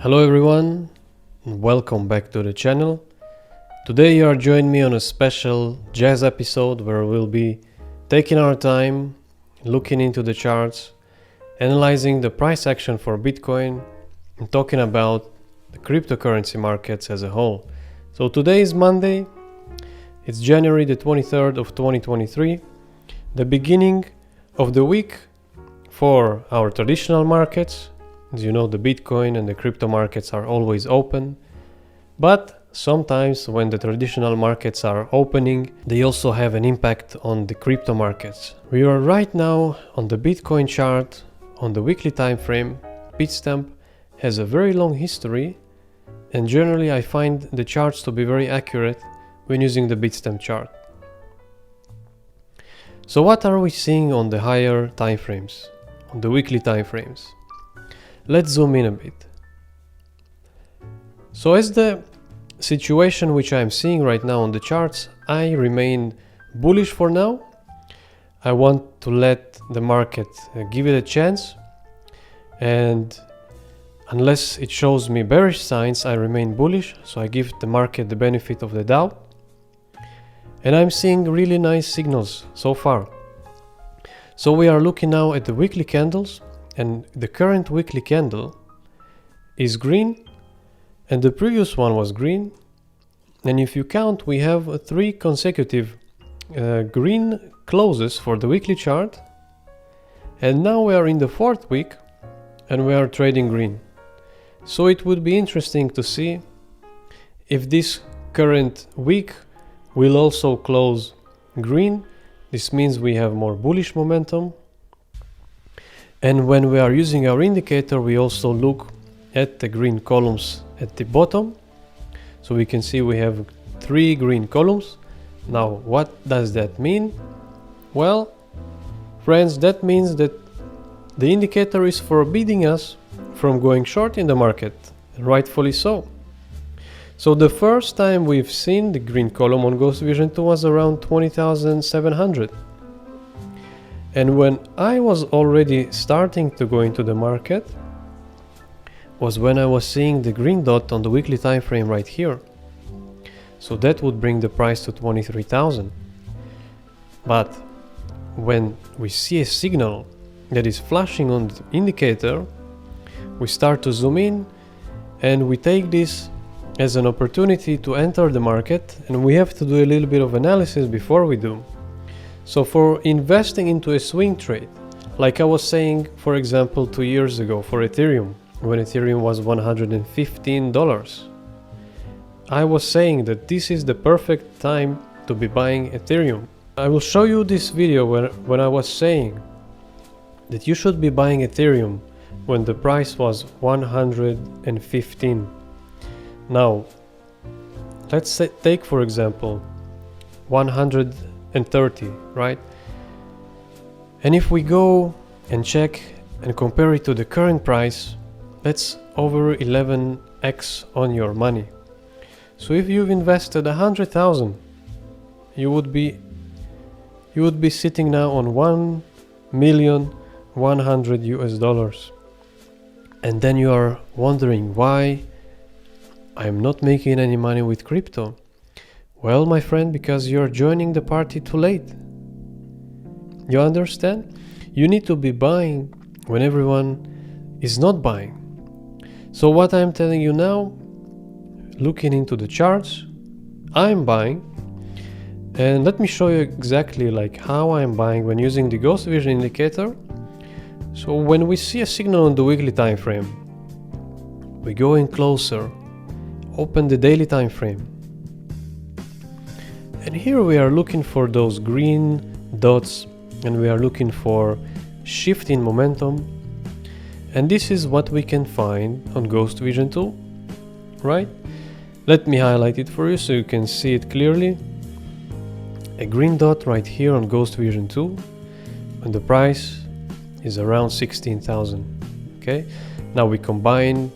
Hello everyone, and welcome back to the channel. Today you are joining me on a special jazz episode where we'll be taking our time, looking into the charts, analyzing the price action for Bitcoin, and talking about the cryptocurrency markets as a whole. So today is Monday, it's January the 23rd of 2023, the beginning of the week for our traditional markets. As you know, the Bitcoin and the crypto markets are always open, but sometimes when the traditional markets are opening, they also have an impact on the crypto markets. We are right now on the Bitcoin chart on the weekly time frame. Bitstamp has a very long history, and generally I find the charts to be very accurate when using the Bitstamp chart. So what are we seeing on the higher time frames, on the weekly time frames? Let's zoom in a bit. So as the situation which I'm seeing right now on the charts, I remain bullish for now. I want to let the market give it a chance, and unless it shows me bearish signs, I remain bullish, so I give the market the benefit of the doubt. And I'm seeing really nice signals so far. So we are looking now at the weekly candles, and the current weekly candle is green, and the previous one was green. And if you count, we have 3 consecutive green closes for the weekly chart. And now we are in the 4th week and we are trading green. So it would be interesting to see if this current week will also close green. This means we have more bullish momentum. And when we are using our indicator, we also look at the green columns at the bottom. So we can see we have 3 green columns. Now, what does that mean? Well, friends, that means that the indicator is forbidding us from going short in the market, and rightfully so. So the first time we've seen the green column on Ghost Vision 2 was around 20,700. And when I was already starting to go into the market was when I was seeing the green dot on the weekly time frame right here. So that would bring the price to 23,000. But when we see a signal that is flashing on the indicator, we start to zoom in and we take this as an opportunity to enter the market, and we have to do a little bit of analysis before we do. So for investing into a swing trade, like I was saying, for example, 2 years ago for Ethereum, when Ethereum was $115, I was saying that this is the perfect time to be buying Ethereum. I will show you this video when I was saying that you should be buying Ethereum when the price was 115. Now, let's take for example 130, right? And if we go and check and compare it to the current price, that's over 11x on your money. So if you've invested 100,000, you would be sitting now on $1,100,000. And then you are wondering why I'm not making any money with crypto. Well, my friend, because you're joining the party too late. You understand? You need to be buying when everyone is not buying. So what I'm telling you now, looking into the charts, I'm buying. And let me show you exactly like how I'm buying when using the Ghost Vision indicator. So when we see a signal on the weekly time frame, we go in closer, open the daily time frame. And here we are looking for those green dots, and we are looking for shift in momentum. And this is what we can find on Ghost Vision 2, right? Let me highlight it for you so you can see it clearly. A green dot right here on Ghost Vision 2, and the price is around 16,000. Okay, now we combine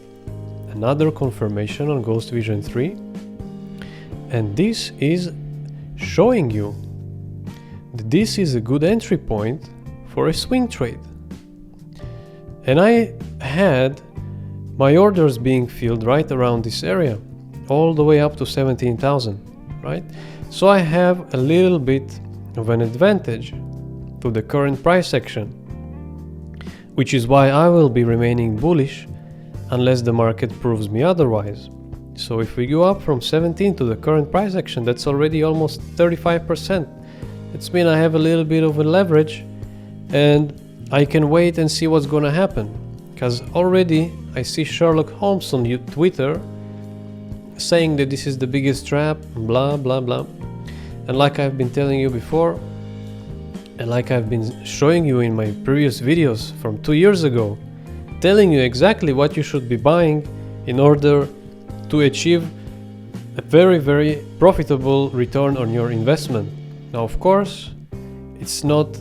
another confirmation on Ghost Vision 3, and this is showing you that this is a good entry point for a swing trade. And I had my orders being filled right around this area, all the way up to 17,000, right? So I have a little bit of an advantage to the current price action, which is why I will be remaining bullish unless the market proves me otherwise. So if we go up from 17 to the current price action, that's already almost 35%. That means I have a little bit of a leverage and I can wait and see what's gonna happen. Because already I see Sherlock Holmes on Twitter saying that this is the biggest trap, blah blah blah. And like I've been telling you before, and like I've been showing you in my previous videos from 2 years ago, telling you exactly what you should be buying in order to achieve a very profitable return on your investment. Now of course, it's not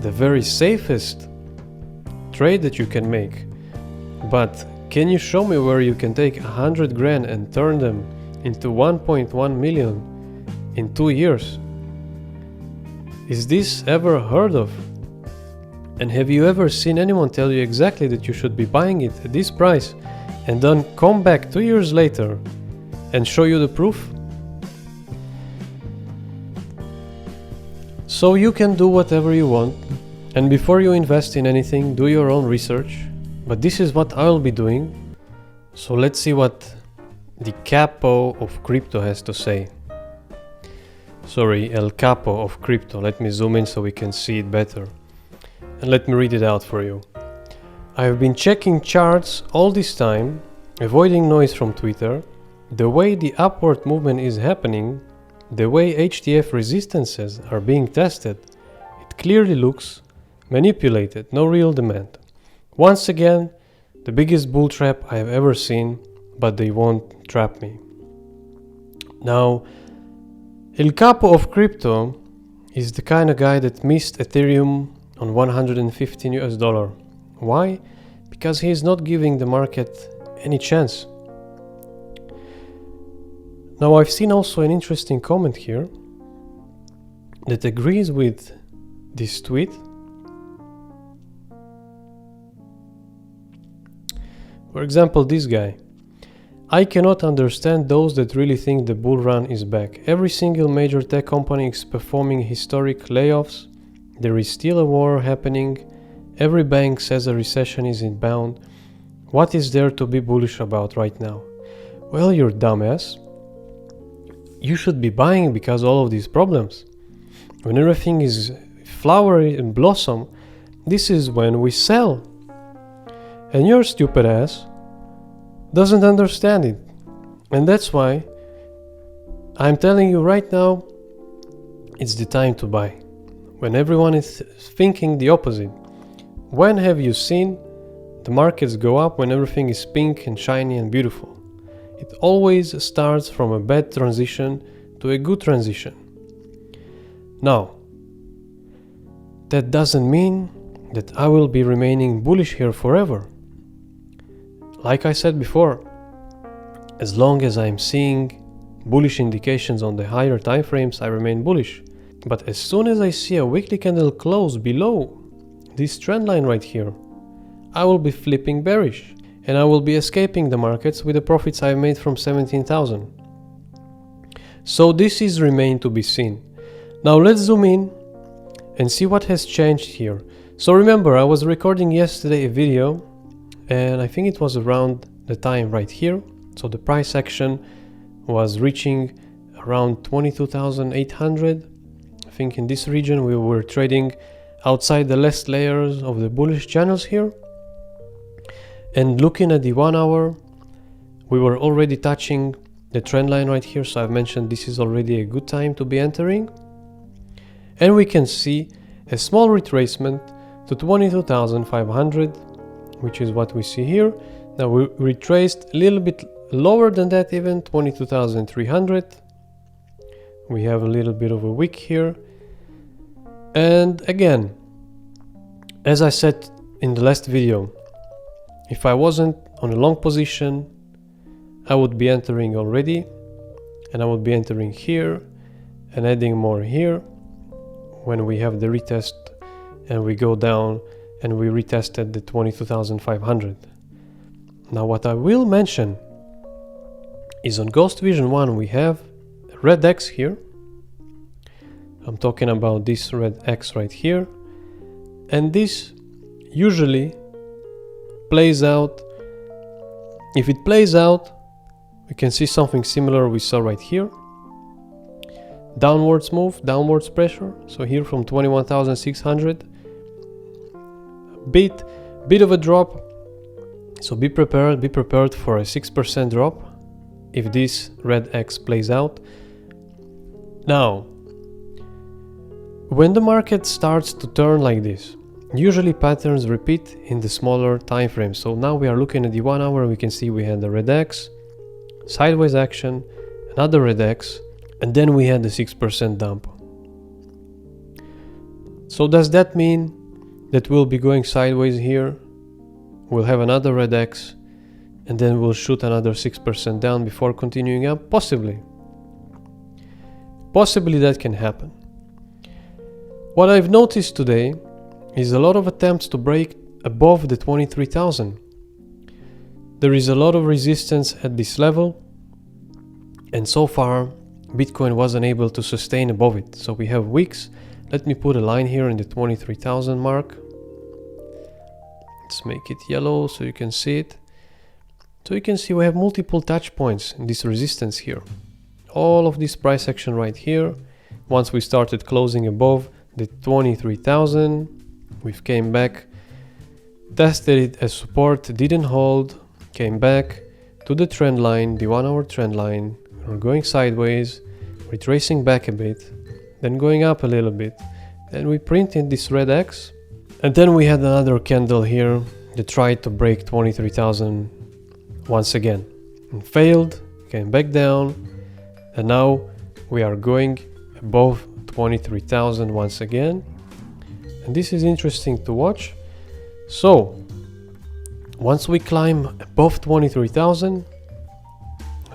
the very safest trade that you can make, but can you show me where you can take 100 grand and turn them into 1.1 million in 2 years? Is this ever heard of? And have you ever seen anyone tell you exactly that you should be buying it at this price and then come back 2 years later and show you the proof? So you can do whatever you want, and before you invest in anything, do your own research. But this is what I'll be doing. So let's see what the capo of crypto has to say. Sorry, El Capo of crypto. Let me zoom in so we can see it better. And let me read it out for you. I have been checking charts all this time, avoiding noise from Twitter. The way the upward movement is happening, the way HTF resistances are being tested, it clearly looks manipulated, no real demand. Once again, the biggest bull trap I have ever seen, but they won't trap me. Now, El Capo of crypto is the kind of guy that missed Ethereum on 115 US dollar. Why? Because he is not giving the market any chance. Now I've seen also an interesting comment here that agrees with this tweet. For example, this guy. I cannot understand those that really think the bull run is back. Every single major tech company is performing historic layoffs. There is still a war happening. Every bank says a recession is inbound. What is there to be bullish about right now? Well, you dumbass. You should be buying because all of these problems. When everything is flowery and blossom, this is when we sell. And your stupid ass doesn't understand it. And that's why I'm telling you right now, it's the time to buy. When everyone is thinking the opposite. When have you seen the markets go up when everything is pink and shiny and beautiful? It always starts from a bad transition to a good transition. Now, that doesn't mean that I will be remaining bullish here forever. Like I said before, as long as I'm seeing bullish indications on the higher time frames, I remain bullish. But as soon as I see a weekly candle close below this trend line right here, I will be flipping bearish and I will be escaping the markets with the profits I've made from 17,000. So this is remain to be seen. Now let's zoom in and see what has changed here. So remember, I was recording yesterday a video and I think it was around the time right here. So the price action was reaching around 22,800. I think in this region we were trading outside the last layers of the bullish channels here. And looking at the 1 hour, we were already touching the trend line right here. So I've mentioned this is already a good time to be entering. And we can see a small retracement to 22,500, which is what we see here. Now we retraced a little bit lower than that, even 22,300. We have a little bit of a wick here. And again, as I said in the last video, if I wasn't on a long position, I would be entering already, and I would be entering here and adding more here when we have the retest and we go down and we retested the 22,500. Now what I will mention is on Ghost Vision 1 we have a red X here. I'm talking about this red X right here, and this usually plays out. If it plays out, we can see something similar we saw right here. Downwards move, downwards pressure. So here from 21,600, bit of a drop. So be prepared for a 6% drop if this red X plays out. Now, when the market starts to turn like this, usually patterns repeat in the smaller time frame. So now we are looking at the 1 hour, we can see we had the red X, sideways action, another red X, and then we had the 6% dump. So does that mean that we'll be going sideways here? We'll have another red X, and then we'll shoot another 6% down before continuing up? Possibly. Possibly that can happen. What I've noticed today is a lot of attempts to break above the 23,000. There is a lot of resistance at this level, and so far Bitcoin wasn't able to sustain above it. So we have wicks. Let me put a line here in the 23,000 mark. Let's make it yellow so you can see it. So you can see we have multiple touch points in this resistance here. All of this price action right here. Once we started closing above the 23,000, we've came back, tested it as support, didn't hold, came back to the trend line, the 1 hour trend line. We're going sideways, retracing back a bit, then going up a little bit. Then we printed this red X, and then we had another candle here that tried to break 23,000 once again and failed, came back down, and now we are going above 23,000 once again. And this is interesting to watch. So once we climb above 23,000,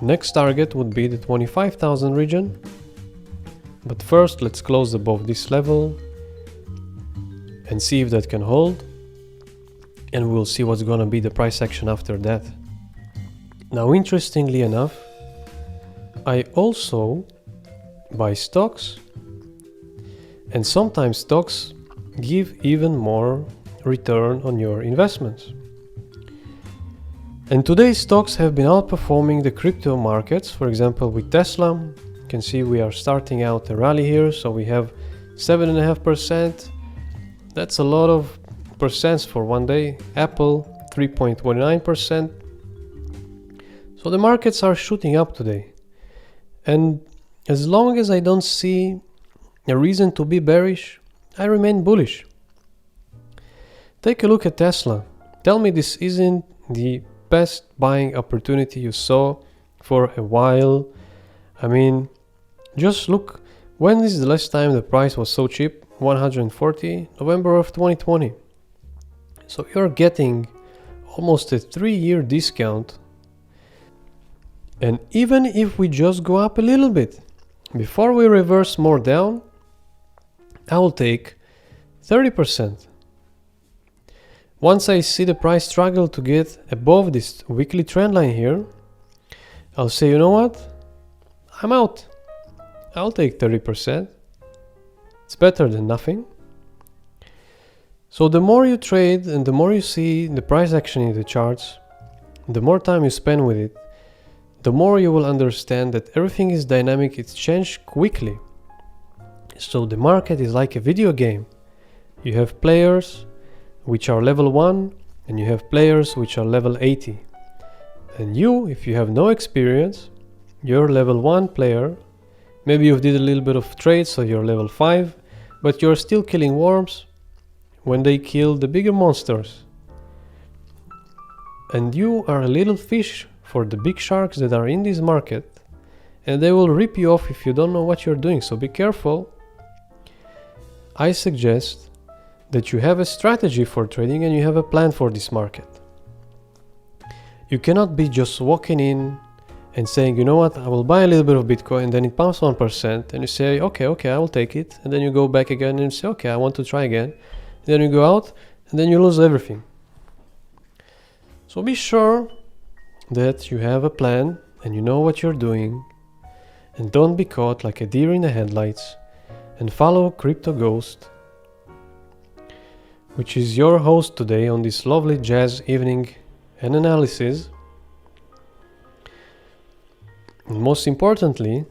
next target would be the 25,000 region. But first let's close above this level and see if that can hold, and we'll see what's gonna be the price action after that. Now, interestingly enough, I also buy stocks, and sometimes stocks give even more return on your investments. And today stocks have been outperforming the crypto markets. For example, with Tesla, you can see we are starting out a rally here, so we have 7.5%. That's a lot of percents for one day. Apple 3.29%. So the markets are shooting up today, and as long as I don't see a reason to be bearish, I remain bullish. Take a look at Tesla. Tell me this isn't the best buying opportunity you saw for a while. I mean, just look, when is the last time the price was so cheap? 140, November of 2020. So you're getting almost a 3-year discount. And even if we just go up a little bit, before we reverse more down, I will take 30%. Once I see the price struggle to get above this weekly trend line here, I'll say, you know what? I'm out. I'll take 30%. It's better than nothing. So the more you trade and the more you see the price action in the charts, the more time you spend with it, the more you will understand that everything is dynamic, it's changed quickly. So the market is like a video game. You have players which are level 1 and you have players which are level 80. And you, if you have no experience, you're level 1 player. Maybe you did a little bit of trade, so you're level 5, but you're still killing worms when they kill the bigger monsters. And you are a little fish for the big sharks that are in this market, and they will rip you off if you don't know what you're doing. So be careful. I suggest that you have a strategy for trading and you have a plan for this market. You cannot be just walking in and saying, you know what, I will buy a little bit of Bitcoin, and then it pumps 1%, and you say, okay, I will take it, and then you go back again and you say, okay, I want to try again. And then you go out, and then you lose everything. So be sure that you have a plan and you know what you're doing, and don't be caught like a deer in the headlights, and follow Crypto Ghost, which is your host today on this lovely jazz evening and analysis. And most importantly,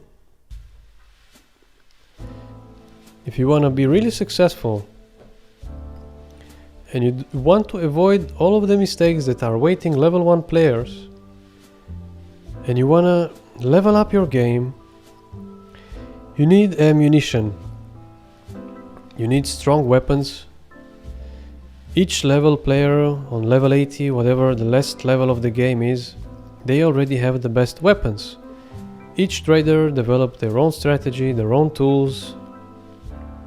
if you want to be really successful and you want to avoid all of the mistakes that are waiting level 1 players, and you want to level up your game, you need ammunition. You need strong weapons. Each level player on level 80, whatever the last level of the game is, they already have the best weapons. Each trader developed their own strategy, their own tools.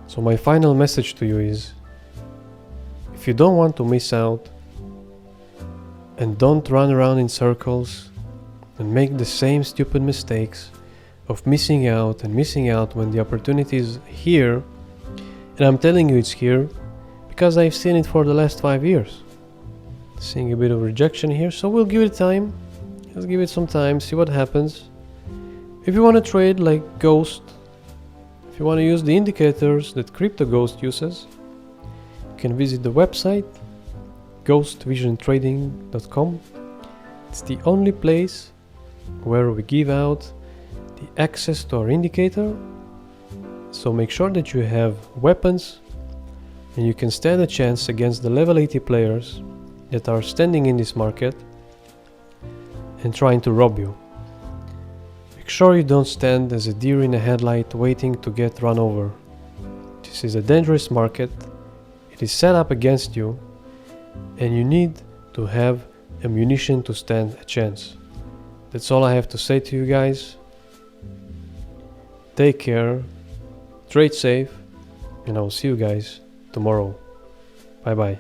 So my final message to you is, if you don't want to miss out and don't run around in circles and make the same stupid mistakes of missing out when the opportunity is here, and I'm telling you it's here because I've seen it for the last 5 years. Seeing a bit of rejection here, so we'll give it time. Let's give it some time, see what happens. If you want to trade like Ghost, if you want to use the indicators that Crypto Ghost uses, you can visit the website ghostvisiontrading.com. It's the only place where we give out the access to our indicator. So make sure that you have weapons and you can stand a chance against the level 80 players that are standing in this market and trying to rob you. Make sure you don't stand as a deer in a headlight waiting to get run over. This is a dangerous market. It is set up against you and you need to have ammunition to stand a chance. That's all I have to say to you guys. Take care, trade safe, and I will see you guys tomorrow. Bye bye.